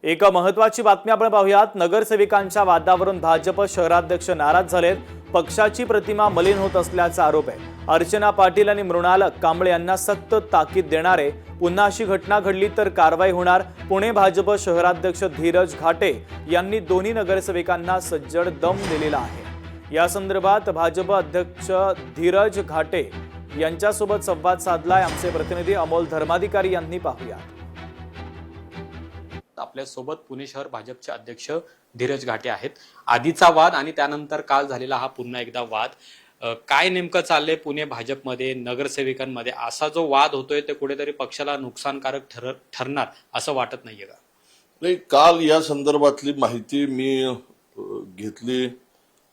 एक महत्त्वाची बातमी आपण पाहूयात। नगरसेविकांच्या वादावरून भाजप शहराध्यक्ष नाराज झालेत। पक्षाची प्रतिमा मलिन होत असल्याचा आरोप आहे। अर्चना पाटील आणि मृणाल कांबळे यांना सक्त ताकीद देणारे पुन्हा अशी घटना घडली तर कारवाई होणार। पुणे भाजप शहराध्यक्ष धीरज घाटे यांनी दोन्ही नगरसेविकांना सज्जड दम दिलेला आहे। या संदर्भात भाजप अध्यक्ष धीरज घाटे यांच्यासोबत संवाद साधलाय आमचे प्रतिनिधी अमोल धर्माधिकारी यांनी। पाहूया। आपल्या सोबत पुणे शहर भाजपचे अध्यक्ष धीरज घाटे आहेत। आधीचा वाद आणि त्यानंतर काल झालेला हा पुन्हा एकदा वाद, काय नेमकं चाललंय पुणे भाजपमध्ये नगरसेविकांमध्ये? असा जो वाद होतोय ते कुठेतरी पक्षाला नुकसानकारक ठरणार असं वाटत नाहीये का? नाही, काल या संदर्भातली माहिती मी घेतली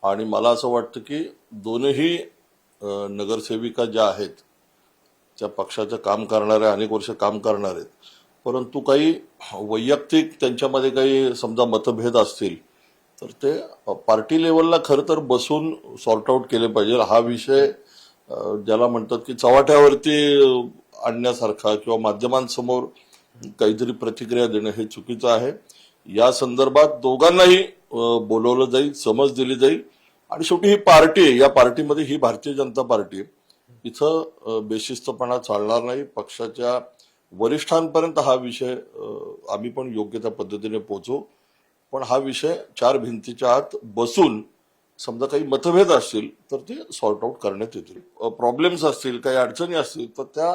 आणि मला असं वाटतं की दोनही नगरसेविका ज्या आहेत त्या पक्षाचं काम करणाऱ्या, अनेक वर्ष काम करणार आहेत, परंतु काही वैयक्तिक त्यांच्यामध्ये काही समजा मतभेद असतील तर ते पार्टी लेवलला खरं तर बसून सॉर्ट आउट केले पाहिजे। हा विषय ज्याला म्हणतात की चव्हाट्यावरती आणण्यासारखा किंवा माध्यमांसमोर काहीतरी प्रतिक्रिया देणं हे चुकीचं आहे। या संदर्भात दोघांनाही बोलवलं जाईल, समज दिली जाईल आणि शेवटी ही पार्टी आहे, या पार्टीमध्ये ही भारतीय जनता पार्टी, इथं बेशिस्तपणा चालणार नाही। पक्षाच्या वरिष्ठांपर्यंत हा विषय आम्ही पण योग्य त्या पद्धतीने पोहोचू, पण हा विषय चार भिंतीच्या आत बसून समजा काही मतभेद असतील तर ते सॉर्ट आउट करण्यात येतील। प्रॉब्लेम्स असतील, काही अडचणी असतील तर त्या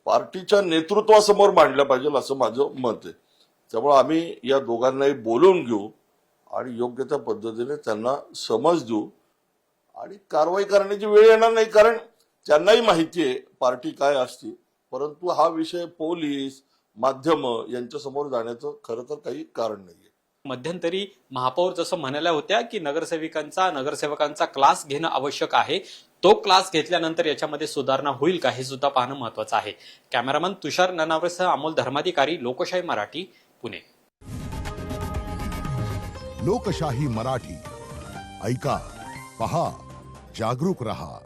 पार्टीच्या नेतृत्वासमोर मांडल्या पाहिजे असं माझं मत आहे। त्यामुळे आम्ही या दोघांनाही बोलवून घेऊ आणि योग्य त्या पद्धतीने त्यांना समज देऊ आणि कारवाई करण्याची वेळ येणार नाही, कारण त्यांनाही माहिती आहे पार्टी काय असते। परंतु हा विषय पोलीस, माध्यम यांच्या समोर जाण्याचं खरं तर काही कारण नाहीये। मध्यंतरी महापौर जसं म्हणाल्या होत्या की नगरसेवकांचा क्लास घेणं आवश्यक आहे, तो क्लास घेतल्यानंतर याच्यामध्ये सुधारणा होईल का हे सुद्धा पाहणं महत्वाचं आहे। कॅमेरामन तुषार ननावरेसह अमोल धर्माधिकारी, लोकशाही मराठी, पुणे। लोकशाही मराठी, ऐका, पहा, जागरूक रहा।